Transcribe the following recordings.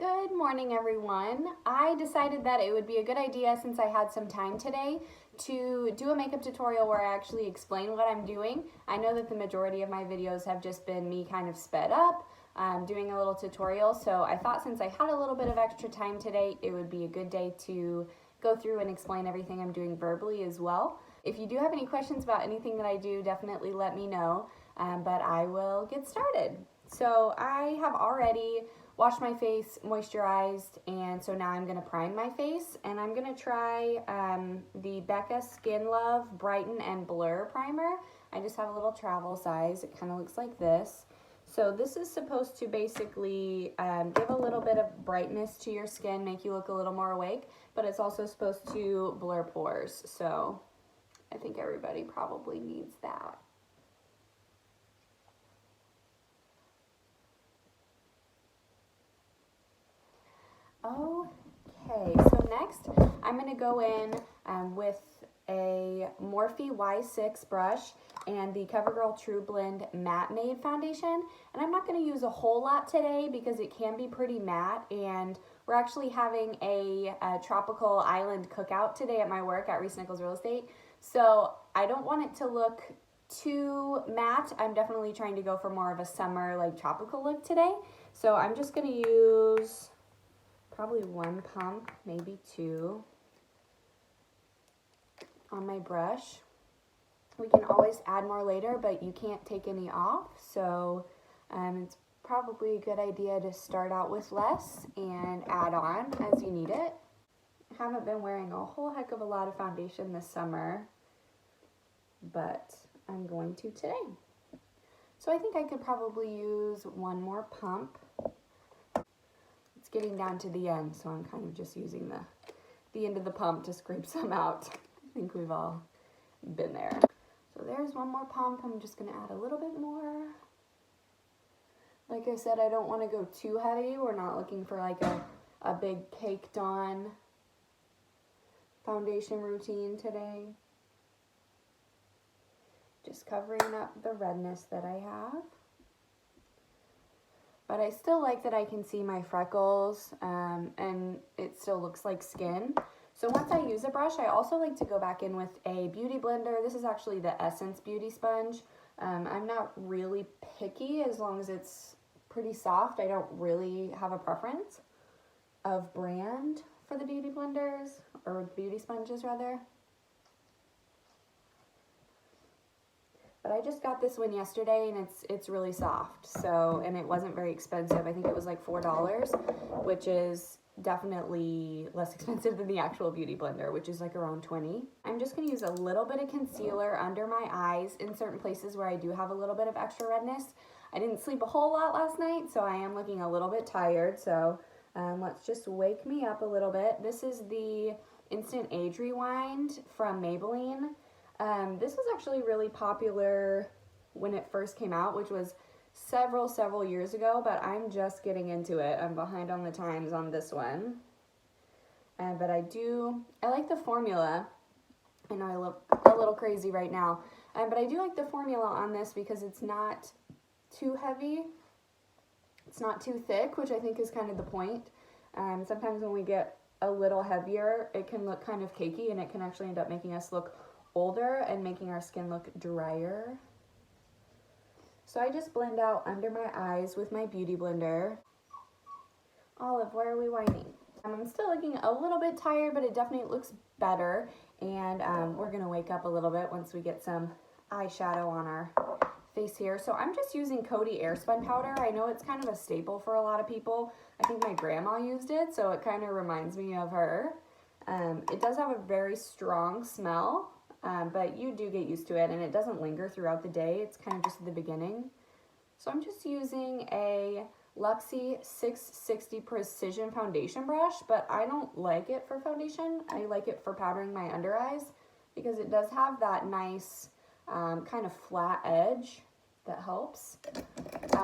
Good morning, everyone. I decided that it would be a good idea, since I had some time today, to do a makeup tutorial where I actually explain what I'm doing. I know that the majority of my videos have just been me kind of sped up, doing a little tutorial, so I thought since I had a little bit of extra time today, it would be a good day to go through and explain everything I'm doing verbally as well. If you do have any questions about anything that I do, definitely let me know, but I will get started. So I have already washed my face, moisturized, and so now I'm going to prime my face, and I'm going to try the Becca Skin Love Brighten and Blur Primer. I just have a little travel size. It kind of looks like this. So this is supposed to basically give a little bit of brightness to your skin, make you look a little more awake, but it's also supposed to blur pores. So I think everybody probably needs that. Okay, so next I'm going to go in with a Morphe Y6 brush and the Covergirl TruBlend Matte Made Foundation. And I'm not going to use a whole lot today because it can be pretty matte, and we're actually having a tropical island cookout today at my work at Reese Nichols Real Estate. So I don't want it to look too matte. I'm definitely trying to go for more of a summer, like, tropical look today. So I'm just going to use probably one pump, maybe two, on my brush. We can always add more later, but you can't take any off, so it's probably a good idea to start out with less and add on as you need it. I haven't been wearing a whole heck of a lot of foundation this summer, but I'm going to today. So I think I could probably use one more pump. Getting down to the end, so I'm kind of just using the end of the pump to scrape some out. I think we've all been there. So there's one more pump. I'm just going to add a little bit more. Like I said, I don't want to go too heavy. We're not looking for like a big caked on foundation routine today. Just covering up the redness that I have. But I still like that I can see my freckles, and it still looks like skin. So once I use a brush, I also like to go back in with a beauty blender. This is actually the Essence Beauty Sponge. I'm not really picky as long as it's pretty soft. I don't really have a preference of brand for the beauty blenders, or beauty sponges rather. But I just got this one yesterday, and it's really soft, so, and it wasn't very expensive. I think it was like $4, which is definitely less expensive than the actual beauty blender, which is like around $20. I'm just going to use a little bit of concealer under my eyes in certain places where I do have a little bit of extra redness. I didn't sleep a whole lot last night, so I am looking a little bit tired, so let's just wake me up a little bit. This is the Instant Age Rewind from Maybelline. This was actually really popular when it first came out, which was several years ago, but I'm just getting into it. I'm behind on the times on this one. But I like the formula. I know I look a little crazy right now, but I do like the formula on this because it's not too heavy. It's not too thick, which I think is kind of the point. Sometimes when we get a little heavier, it can look kind of cakey, and it can actually end up making us look older and making our skin look drier. So I just blend out under my eyes with my beauty blender. Olive, why are we whining? I'm still looking a little bit tired, but it definitely looks better, and we're gonna wake up a little bit once we get some eyeshadow on our face here. So I'm just using Coty Airspun powder. I know it's kind of a staple for a lot of people. I think my grandma used it, so it kind of reminds me of her. It does have a very strong smell, but you do get used to it, and it doesn't linger throughout the day. It's kind of just at the beginning. So I'm just using a Luxie 660 Precision Foundation brush, but I don't like it for foundation. I like it for powdering my under eyes because it does have that nice kind of flat edge that helps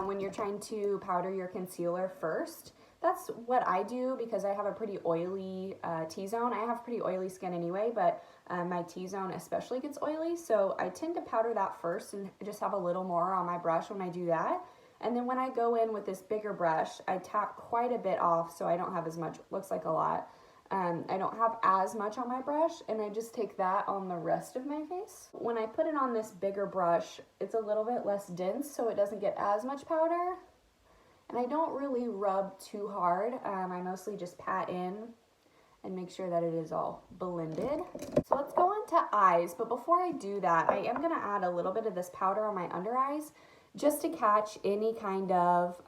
when you're trying to powder your concealer first. That's what I do because I have a pretty oily T-zone. I have pretty oily skin anyway, but my T-zone especially gets oily, so I tend to powder that first and just have a little more on my brush when I do that. And then when I go in with this bigger brush, I tap quite a bit off so I don't have as much, looks like a lot. I don't have as much on my brush, and I just take that on the rest of my face. When I put it on this bigger brush, it's a little bit less dense, so it doesn't get as much powder. And I don't really rub too hard. I mostly just pat in and make sure that it is all blended. So let's go on to eyes, but before I do that, I am gonna add a little bit of this powder on my under eyes just to catch any kind of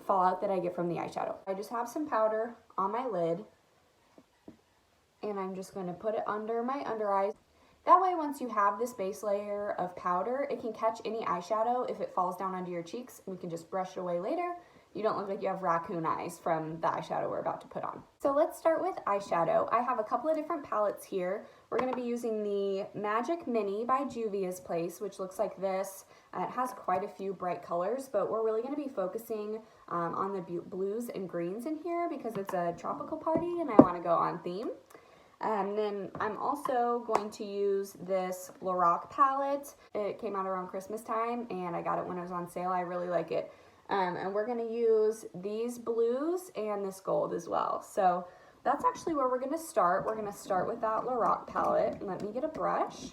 fallout that I get from the eyeshadow. I just have some powder on my lid, and I'm just going to put it under my under eyes. That way, once you have this base layer of powder, it can catch any eyeshadow if it falls down under your cheeks, and we can just brush it away later. You don't look like you have raccoon eyes from the eyeshadow we're about to put on. So let's start with eyeshadow. I have a couple of different palettes here. We're going to be using the Magic Mini by Juvia's Place, which looks like this. It has quite a few bright colors, but we're really going to be focusing on the blues and greens in here because it's a tropical party and I want to go on theme. And then I'm also going to use this Lorac palette. It came out around Christmas time and I got it when it was on sale. I really like it. And we're going to use these blues and this gold as well. So that's actually where we're going to start. We're going to start with that Lorac palette. Let me get a brush.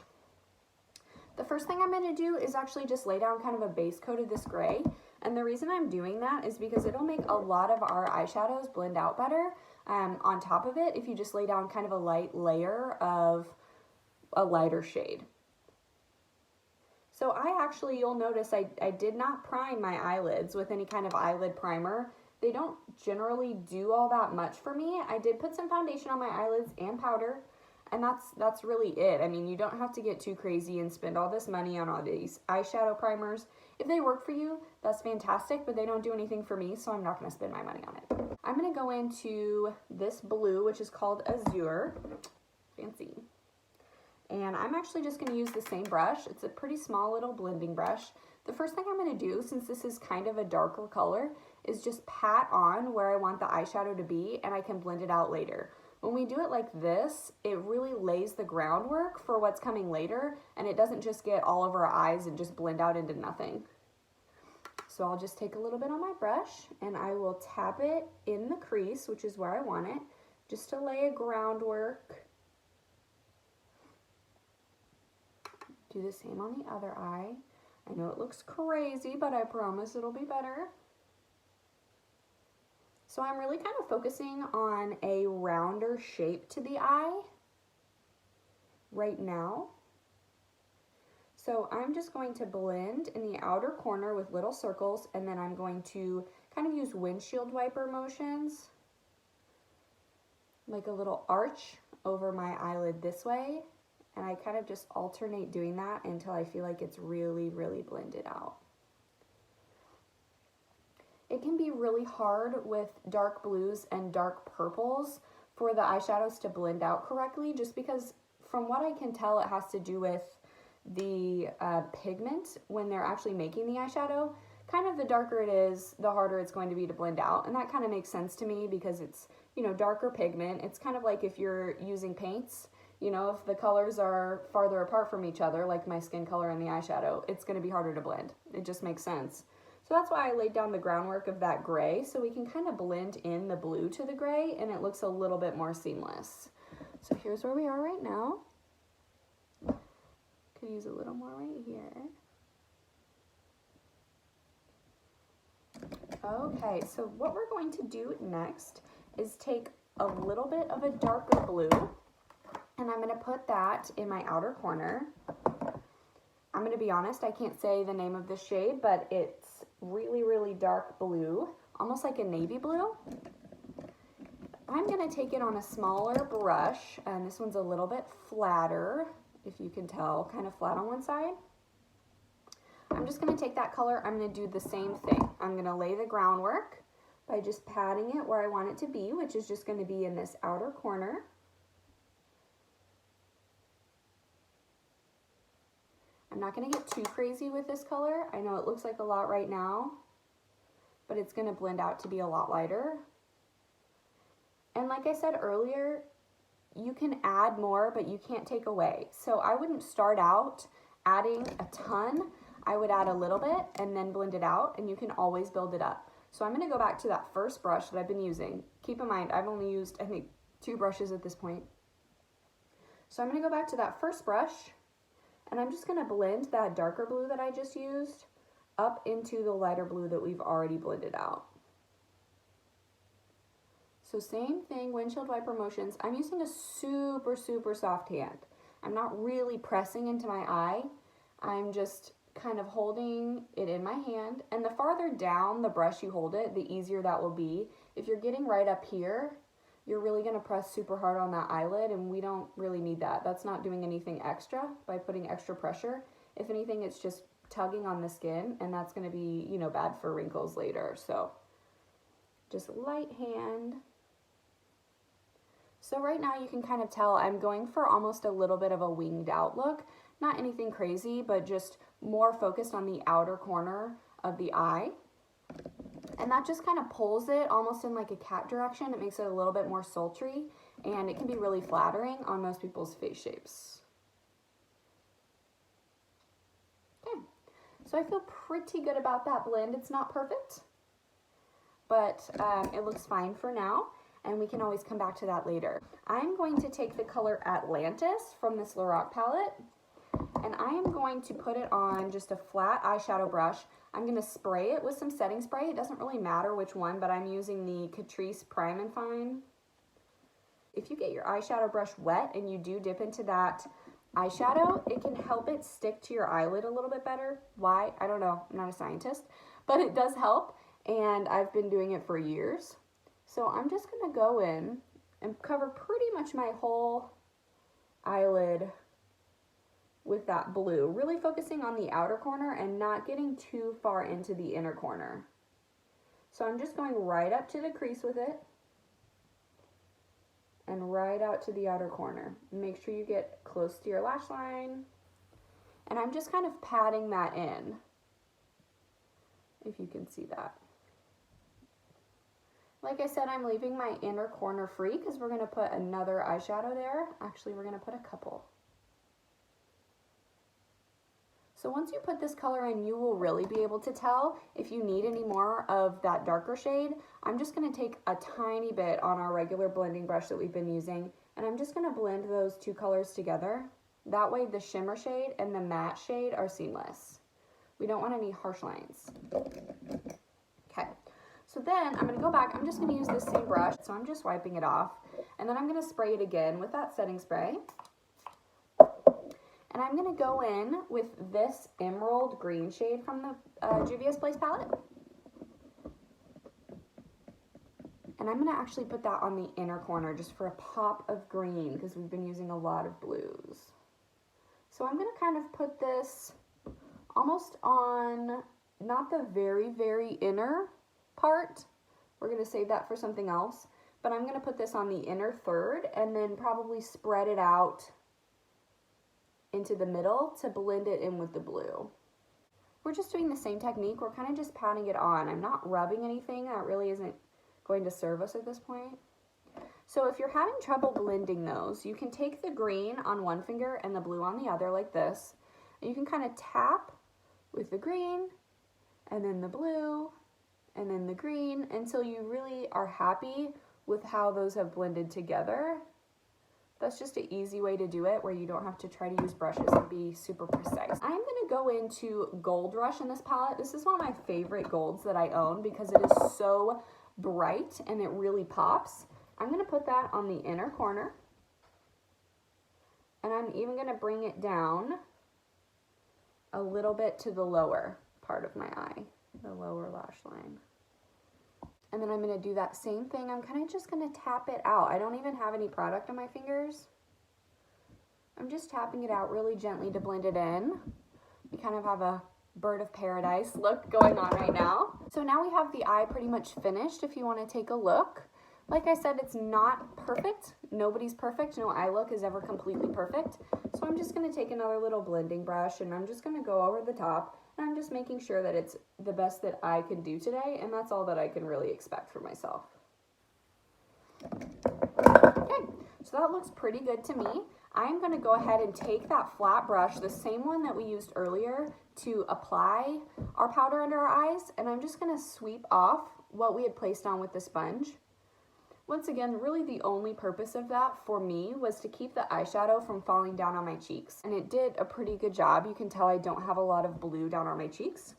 The first thing I'm going to do is actually just lay down kind of a base coat of this gray. And the reason I'm doing that is because it'll make a lot of our eyeshadows blend out better on top of it if you just lay down kind of a light layer of a lighter shade. So I actually, you'll notice I did not prime my eyelids with any kind of eyelid primer. They don't generally do all that much for me. I did put some foundation on my eyelids and powder, and that's really it. I mean, you don't have to get too crazy and spend all this money on all these eyeshadow primers. If they work for you, that's fantastic, but they don't do anything for me, so I'm not going to spend my money on it. I'm going to go into this blue, which is called Azure. Fancy. And I'm actually just going to use the same brush. It's a pretty small little blending brush. The first thing I'm going to do, since this is kind of a darker color, is just pat on where I want the eyeshadow to be, and I can blend it out later. When we do it like this, it really lays the groundwork for what's coming later, and it doesn't just get all over our eyes and just blend out into nothing. So I'll just take a little bit on my brush, and I will tap it in the crease, which is where I want it, just to lay a groundwork. Do the same on the other eye. I know it looks crazy, but I promise it'll be better. So I'm really kind of focusing on a rounder shape to the eye right now. So I'm just going to blend in the outer corner with little circles, and then I'm going to kind of use windshield wiper motions, like a little arch over my eyelid this way. And I kind of just alternate doing that until I feel like it's really, really blended out. It can be really hard with dark blues and dark purples for the eyeshadows to blend out correctly, just because from what I can tell, it has to do with the pigment when they're actually making the eyeshadow. Kind of the darker it is, the harder it's going to be to blend out. And that kind of makes sense to me because it's, you know, darker pigment. It's kind of like if you're using paints. You know, if the colors are farther apart from each other, like my skin color and the eyeshadow, it's going to be harder to blend. It just makes sense. So that's why I laid down the groundwork of that gray, so we can kind of blend in the blue to the gray, and it looks a little bit more seamless. So here's where we are right now. Could use a little more right here. Okay, so what we're going to do next is take a little bit of a darker blue, and I'm going to put that in my outer corner. I'm going to be honest, I can't say the name of this shade, but it's really, really dark blue, almost like a navy blue. I'm going to take it on a smaller brush, and this one's a little bit flatter, if you can tell, kind of flat on one side. I'm just going to take that color, I'm going to do the same thing. I'm going to lay the groundwork by just patting it where I want it to be, which is just going to be in this outer corner. I'm not going to get too crazy with this color. I know it looks like a lot right now, but it's going to blend out to be a lot lighter. And like I said earlier, you can add more, but you can't take away. So I wouldn't start out adding a ton. I would add a little bit and then blend it out, and you can always build it up. So I'm going to go back to that first brush that I've been using. Keep in mind, I've only used, I think, 2 brushes at this point. So I'm going to go back to that first brush, and I'm just going to blend that darker blue that I just used up into the lighter blue that we've already blended out. So same thing, windshield wiper motions. I'm using a super, super soft hand. I'm not really pressing into my eye. I'm just kind of holding it in my hand, and the farther down the brush you hold it, the easier that will be. If you're getting right up here, you're really going to press super hard on that eyelid, and we don't really need that. That's not doing anything extra by putting extra pressure. If anything, it's just tugging on the skin, and that's going to be, you know, bad for wrinkles later. So just light hand. So right now you can kind of tell I'm going for almost a little bit of a winged out look. Not anything crazy, but just more focused on the outer corner of the eye. And that just kind of pulls it almost in like a cat direction. It makes it a little bit more sultry, and it can be really flattering on most people's face shapes. Okay, so I feel pretty good about that blend. It's not perfect, but it looks fine for now, and we can always come back to that later. I'm going to take the color Atlantis from this Lorac palette, and I am going to put it on just a flat eyeshadow brush. I'm going to spray it with some setting spray. It doesn't really matter which one, but I'm using the Catrice Prime and Fine. If you get your eyeshadow brush wet and you do dip into that eyeshadow, it can help it stick to your eyelid a little bit better. Why? I don't know. I'm not a scientist, but it does help, and I've been doing it for years. So I'm just going to go in and cover pretty much my whole eyelid with that blue, really focusing on the outer corner and not getting too far into the inner corner. So I'm just going right up to the crease with it and right out to the outer corner. Make sure you get close to your lash line, and I'm just kind of patting that in, if you can see that. Like I said, I'm leaving my inner corner free because we're going to put another eyeshadow there. Actually, we're going to put a couple. So once you put this color in, you will really be able to tell if you need any more of that darker shade. I'm just going to take a tiny bit on our regular blending brush that we've been using, and I'm just going to blend those two colors together. That way the shimmer shade and the matte shade are seamless. We don't want any harsh lines. Okay, so then I'm going to go back. I'm just going to use this same brush, so I'm just wiping it off, and then I'm going to spray it again with that setting spray. And I'm going to go in with this emerald green shade from the Juvia's Place palette. And I'm going to actually put that on the inner corner just for a pop of green because we've been using a lot of blues. So I'm going to kind of put this almost on, not the very, very inner part. We're going to save that for something else. But I'm going to put this on the inner third and then probably spread it out into the middle to blend it in with the blue. We're just doing the same technique. We're kind of just patting it on. I'm not rubbing anything. That really isn't going to serve us at this point. So if you're having trouble blending those, you can take the green on one finger and the blue on the other like this. And you can kind of tap with the green and then the blue and then the green until you really are happy with how those have blended together. That's just an easy way to do it where you don't have to try to use brushes and be super precise. I'm going to go into Gold Rush in this palette. This is one of my favorite golds that I own because it is so bright and it really pops. I'm going to put that on the inner corner, and I'm even going to bring it down a little bit to the lower part of my eye, the lower lash line. And then I'm going to do that same thing. I'm kind of just going to tap it out. I don't even have any product on my fingers. I'm just tapping it out really gently to blend it in. We kind of have a bird of paradise look going on right now. So now we have the eye pretty much finished if you want to take a look. Like I said, it's not perfect. Nobody's perfect. No eye look is ever completely perfect. So I'm just going to take another little blending brush and I'm just going to go over the top. And I'm just making sure that it's the best that I can do today, and that's all that I can really expect for myself. Okay, so that looks pretty good to me. I'm going to go ahead and take that flat brush, the same one that we used earlier to apply our powder under our eyes, and I'm just gonna sweep off what we had placed on with the sponge. Once again, really the only purpose of that for me was to keep the eyeshadow from falling down on my cheeks. And it did a pretty good job. You can tell I don't have a lot of blue down on my cheeks.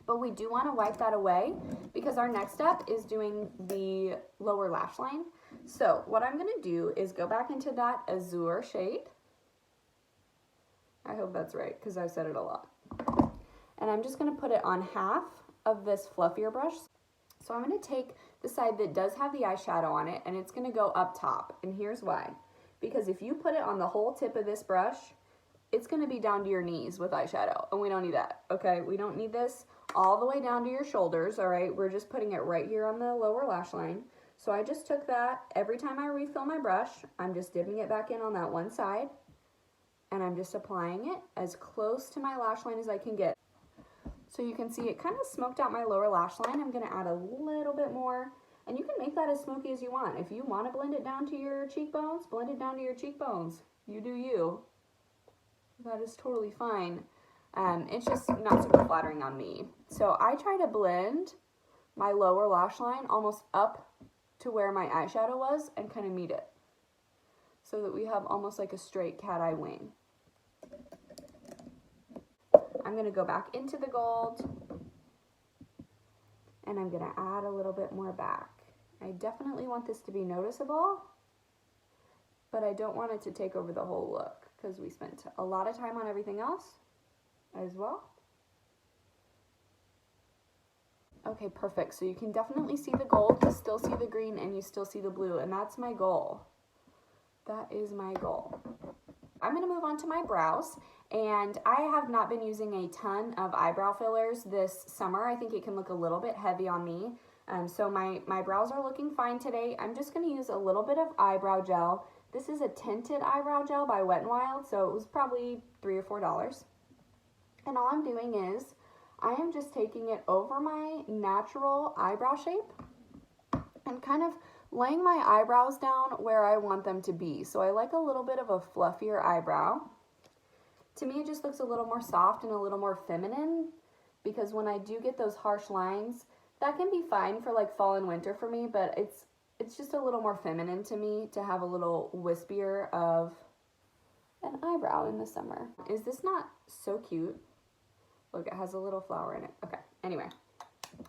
But we do want to wipe that away because our next step is doing the lower lash line. So what I'm going to do is go back into that azure shade. I hope that's right because I've said it a lot. And I'm just going to put it on half of this fluffier brush. So I'm going to take the side that does have the eyeshadow on it, and it's going to go up top. And here's why. Because if you put it on the whole tip of this brush, it's going to be down to your knees with eyeshadow, and we don't need that, okay? We don't need this all the way down to your shoulders, all right? We're just putting it right here on the lower lash line. So I just took that. Every time I refill my brush, I'm just dipping it back in on that one side, and I'm just applying it as close to my lash line as I can get. So you can see it kind of smoked out my lower lash line. I'm going to add a little bit more, and you can make that as smoky as you want. If you want to blend it down to your cheekbones, blend it down to your cheekbones. You do you. That is totally fine. It's just not super flattering on me. So I try to blend my lower lash line almost up to where my eyeshadow was and kind of meet it so that we have almost like a straight cat eye wing. I'm going to go back into the gold, and I'm going to add a little bit more back. I definitely want this to be noticeable, but I don't want it to take over the whole look because we spent a lot of time on everything else as well. Okay, perfect. So you can definitely see the gold, you still see the green, and you still see the blue, and that's my goal. That is my goal. I'm going to move on to my brows, and I have not been using a ton of eyebrow fillers this summer. I think it can look a little bit heavy on me. So my brows are looking fine today. I'm just going to use a little bit of eyebrow gel. This is a tinted eyebrow gel by Wet n Wild, so it was probably $3 or $4. And all I'm doing is I am just taking it over my natural eyebrow shape and kind of laying my eyebrows down where I want them to be. So I like a little bit of a fluffier eyebrow. To me, it just looks a little more soft and a little more feminine, because when I do get those harsh lines, that can be fine for like fall and winter for me, but it's just a little more feminine to me to have a little wispier of an eyebrow in the summer. Is this not so cute? Look, it has a little flower in it. Okay, anyway.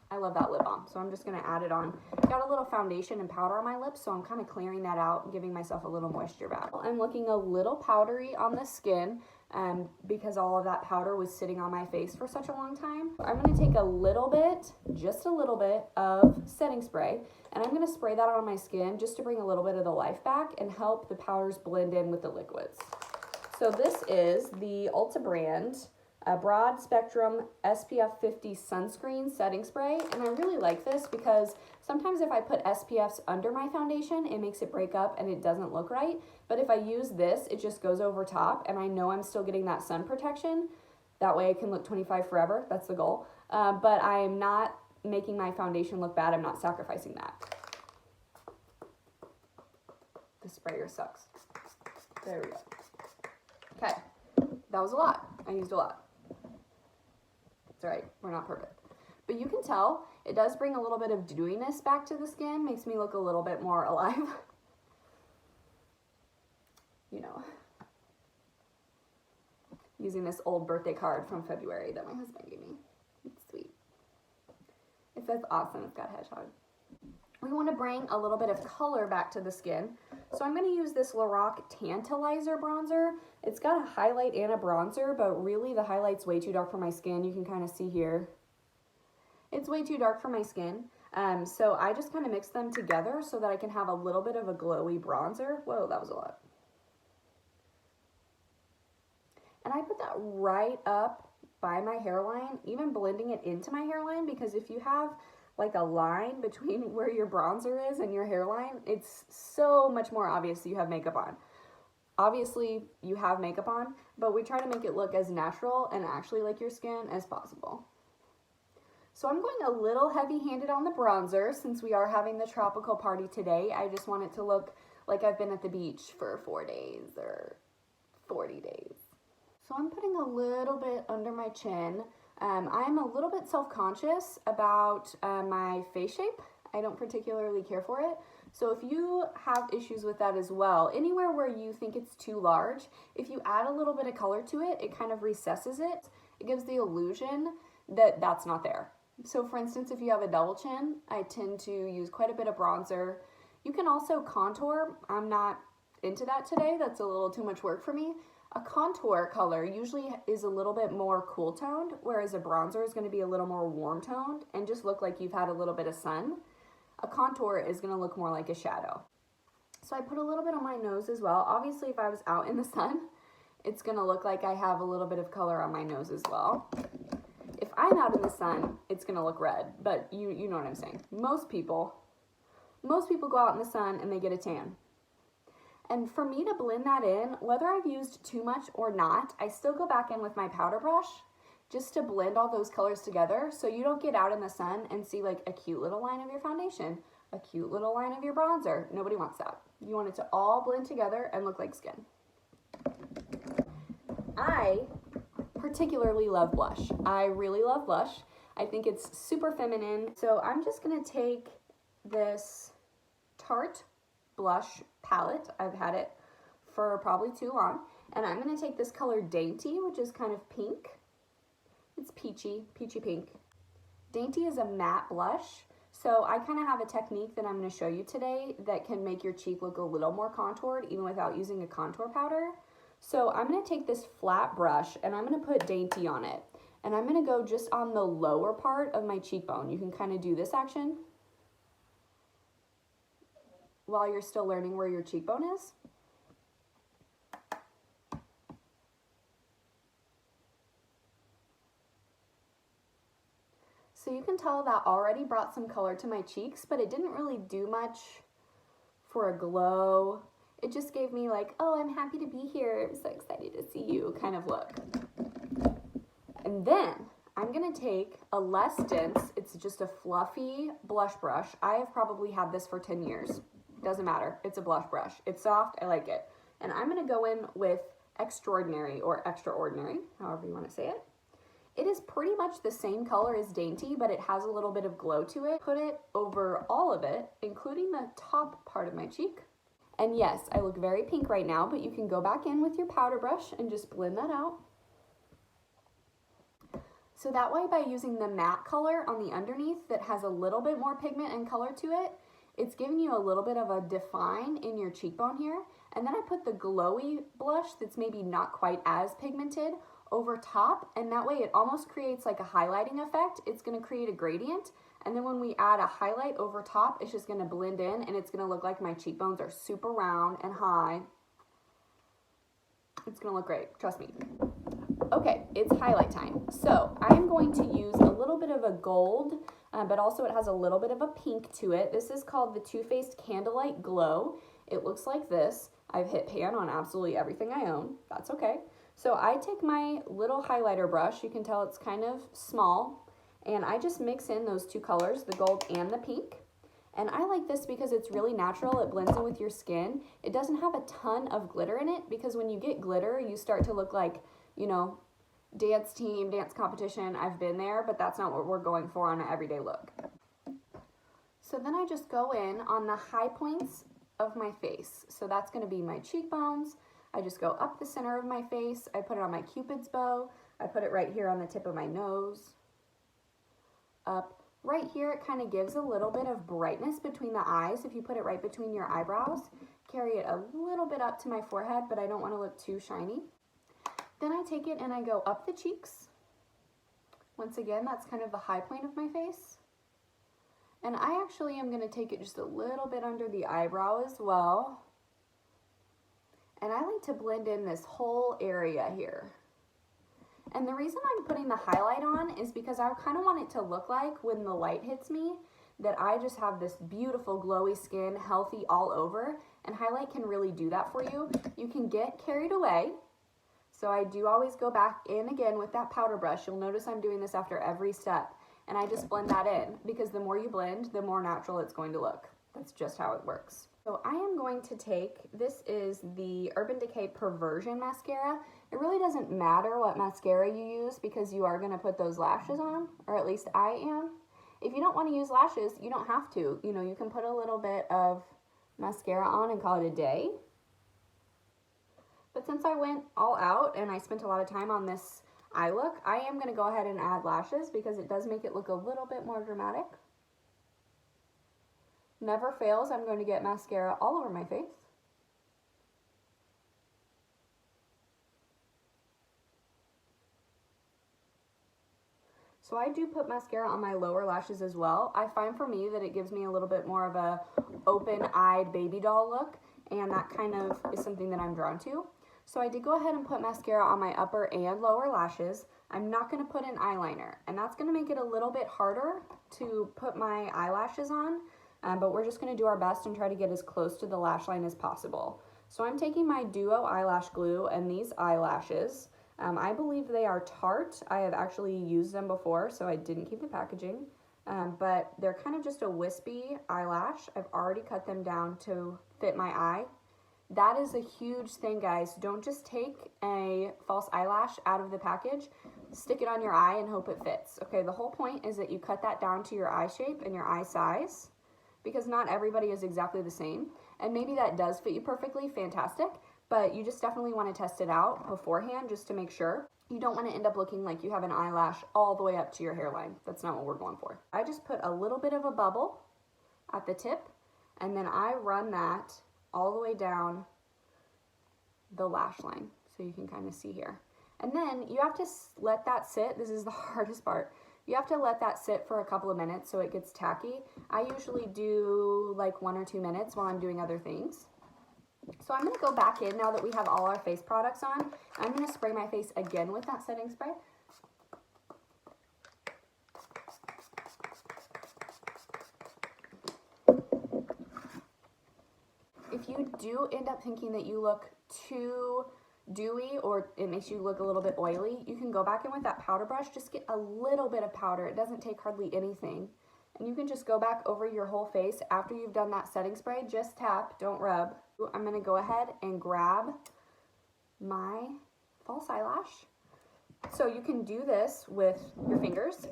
I love that lip balm, so I'm just going to add it on. Got a little foundation and powder on my lips, so I'm kind of clearing that out and giving myself a little moisture back. I'm looking a little powdery on the skin because all of that powder was sitting on my face for such a long time. I'm going to take a little bit, just a little bit of setting spray, and I'm going to spray that on my skin just to bring a little bit of the life back and help the powders blend in with the liquids. So this is the Ulta brand Broad Spectrum SPF 50 Sunscreen Setting Spray, and I really like this because sometimes if I put SPFs under my foundation, it makes it break up and it doesn't look right, but if I use this, it just goes over top, and I know I'm still getting that sun protection. That way I can look 25 forever, that's the goal, but I am not making my foundation look bad. I'm not sacrificing that. The sprayer sucks. There we go. Okay, that was a lot. I used a lot. It's all right, we're not perfect. But you can tell it does bring a little bit of dewiness back to the skin, makes me look a little bit more alive. You know, using this old birthday card from February that my husband gave me. It's sweet. It says awesome, it's got a hedgehog. We want to bring a little bit of color back to the skin. So I'm going to use this Lorac Tantalizer bronzer. It's got a highlight and a bronzer, but really the highlight's way too dark for my skin. You can kind of see here. It's way too dark for my skin. So I just kind of mix them together so that I can have a little bit of a glowy bronzer. Whoa, that was a lot. And I put that right up by my hairline, even blending it into my hairline, because if you have like a line between where your bronzer is and your hairline, it's so much more obvious you have makeup on. Obviously, you have makeup on, but we try to make it look as natural and actually like your skin as possible. So I'm going a little heavy-handed on the bronzer since we are having the tropical party today. I just want it to look like I've been at the beach for 4 days or 40 days. So I'm putting a little bit under my chin. I'm a little bit self-conscious about my face shape. I don't particularly care for it. So if you have issues with that as well, anywhere where you think it's too large, if you add a little bit of color to it, it kind of recesses it. It gives the illusion that that's not there. So for instance, if you have a double chin, I tend to use quite a bit of bronzer. You can also contour. I'm not into that today. That's a little too much work for me. A contour color usually is a little bit more cool toned, whereas a bronzer is going to be a little more warm toned and just look like you've had a little bit of sun. A contour is going to look more like a shadow. So I put a little bit on my nose as well. Obviously, if I was out in the sun, it's going to look like I have a little bit of color on my nose as well. If I'm out in the sun, it's going to look red, but you know what I'm saying. Most people go out in the sun and they get a tan. And for me to blend that in, whether I've used too much or not, I still go back in with my powder brush just to blend all those colors together so you don't get out in the sun and see like a cute little line of your foundation, a cute little line of your bronzer. Nobody wants that. You want it to all blend together and look like skin. I particularly love blush. I really love blush. I think it's super feminine. So I'm just gonna take this Tarte blush palette. I've had it for probably too long. And I'm gonna take this color Dainty, which is kind of pink. It's peachy pink. Dainty is a matte blush. So I kind of have a technique that I'm gonna show you today that can make your cheek look a little more contoured even without using a contour powder. So I'm gonna take this flat brush and I'm gonna put Dainty on it. And I'm gonna go just on the lower part of my cheekbone. You can kind of do this action while you're still learning where your cheekbone is. So you can tell that already brought some color to my cheeks, but it didn't really do much for a glow. It just gave me like, oh, I'm happy to be here, I'm so excited to see you kind of look. And then I'm gonna take a less dense, it's just a fluffy blush brush. I have probably had this for 10 years. Doesn't matter, it's a blush brush. It's soft, I like it. And I'm gonna go in with Extraordinary or Extraordinary, however you wanna say it. It is pretty much the same color as Dainty, but it has a little bit of glow to it. Put it over all of it, including the top part of my cheek. And yes, I look very pink right now, but you can go back in with your powder brush and just blend that out. So that way, by using the matte color on the underneath that has a little bit more pigment and color to it, it's giving you a little bit of a define in your cheekbone here. And then I put the glowy blush that's maybe not quite as pigmented over top, and that way it almost creates like a highlighting effect. It's gonna create a gradient, and then when we add a highlight over top, it's just gonna blend in and it's gonna look like my cheekbones are super round and high. It's gonna look great, trust me. Okay, it's highlight time. So I'm going to use a little bit of a gold, but also it has a little bit of a pink to it. This is called the Too Faced Candlelight Glow. It looks like this. I've hit pan on absolutely everything I own. That's okay. So I take my little highlighter brush, you can tell it's kind of small, and I just mix in those two colors, the gold and the pink. And I like this because it's really natural, it blends in with your skin. It doesn't have a ton of glitter in it, because when you get glitter, you start to look like, you know, dance team, dance competition. I've been there, but that's not what we're going for on an everyday look. So then I just go in on the high points of my face. So that's gonna be my cheekbones. I just go up the center of my face. I put it on my Cupid's bow. I put it right here on the tip of my nose. Up right here, it kind of gives a little bit of brightness between the eyes. If you put it right between your eyebrows, carry it a little bit up to my forehead, but I don't want to look too shiny. Then I take it and I go up the cheeks. Once again, that's kind of the high point of my face. And I actually am going to take it just a little bit under the eyebrow as well. And I like to blend in this whole area here. And the reason I'm putting the highlight on is because I kind of want it to look like when the light hits me that I just have this beautiful glowy skin, healthy all over, and highlight can really do that for you. You can get carried away. So I do always go back in again with that powder brush. You'll notice I'm doing this after every step, and I just blend that in because the more you blend, the more natural it's going to look. That's just how it works. So I am going to take, this is the Urban Decay Perversion Mascara. It really doesn't matter what mascara you use because you are gonna put those lashes on, or at least I am. If you don't wanna use lashes, you don't have to. You know, you can put a little bit of mascara on and call it a day. But since I went all out and I spent a lot of time on this eye look, I am gonna go ahead and add lashes because it does make it look a little bit more dramatic. Never fails, I'm going to get mascara all over my face. So I do put mascara on my lower lashes as well. I find for me that it gives me a little bit more of a open-eyed baby doll look, and that kind of is something that I'm drawn to. So I did go ahead and put mascara on my upper and lower lashes. I'm not going to put an eyeliner, and that's going to make it a little bit harder to put my eyelashes on, but we're just going to do our best and try to get as close to the lash line as possible. So I'm taking my Duo eyelash glue and these eyelashes. I believe they are Tarte. I have actually used them before, so I didn't keep the packaging, but they're kind of just a wispy eyelash. I've already cut them down to fit my eye. That is a huge thing, guys. Don't just take a false eyelash out of the package, stick it on your eye and hope it fits. Okay, the whole point is that you cut that down to your eye shape and your eye size, because not everybody is exactly the same. And maybe that does fit you perfectly, fantastic, but you just definitely want to test it out beforehand just to make sure. You don't want to end up looking like you have an eyelash all the way up to your hairline. That's not what we're going for. I just put a little bit of a bubble at the tip, and then I run that all the way down the lash line, so you can kind of see here. And then you have to let that sit. This is the hardest part. You have to let that sit for a couple of minutes so it gets tacky. I usually do like 1 or 2 minutes while I'm doing other things. So I'm gonna go back in now that we have all our face products on. I'm gonna spray my face again with that setting spray. If you do end up thinking that you look too dewy or it makes you look a little bit oily, you can go back in with that powder brush. Just get a little bit of powder. It doesn't take hardly anything. And you can just go back over your whole face after you've done that setting spray. Just tap, don't rub. I'm going to go ahead and grab my false eyelash. So you can do this with your fingers.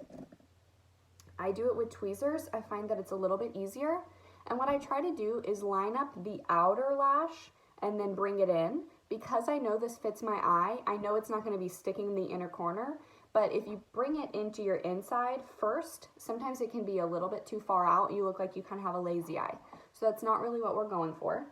I do it with tweezers. I find that it's a little bit easier. And what I try to do is line up the outer lash and then bring it in. Because I know this fits my eye, I know it's not going to be sticking in the inner corner, but if you bring it into your inside first, sometimes it can be a little bit too far out. You look like you kind of have a lazy eye. So that's not really what we're going for.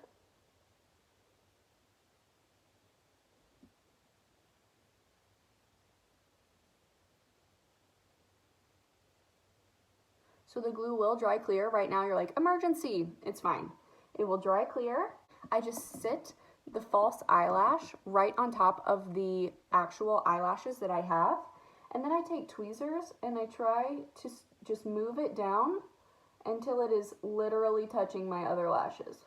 So the glue will dry clear. Right now you're like, emergency. It's fine. It will dry clear. I just sit the false eyelash right on top of the actual eyelashes that I have. And then I take tweezers and I try to just move it down until it is literally touching my other lashes.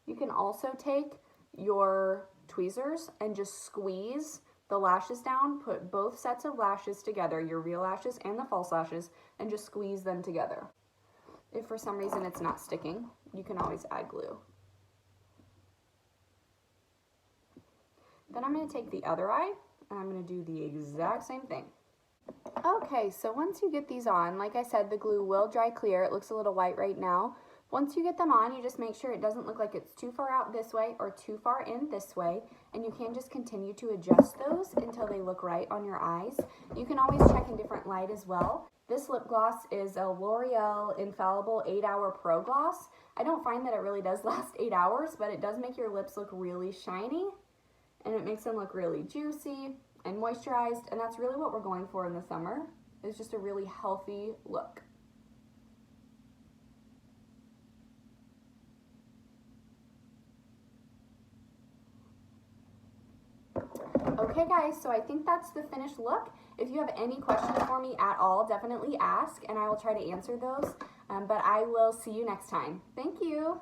You can also take your tweezers and just squeeze the lashes down, put both sets of lashes together, your real lashes and the false lashes, and just squeeze them together. If for some reason it's not sticking, you can always add glue. Then I'm going to take the other eye and I'm going to do the exact same thing. Okay, so once you get these on, like I said, the glue will dry clear. It looks a little white right now. Once you get them on, you just make sure it doesn't look like it's too far out this way or too far in this way, and you can just continue to adjust those until they look right on your eyes. You can always check in different light as well. This lip gloss is a L'Oreal Infallible 8-Hour Pro Gloss. I don't find that it really does last 8 hours, but it does make your lips look really shiny, and it makes them look really juicy and moisturized, and that's really what we're going for in the summer, is just a really healthy look. Okay guys, so I think that's the finished look. If you have any questions for me at all, definitely ask and I will try to answer those. But I will see you next time. Thank you.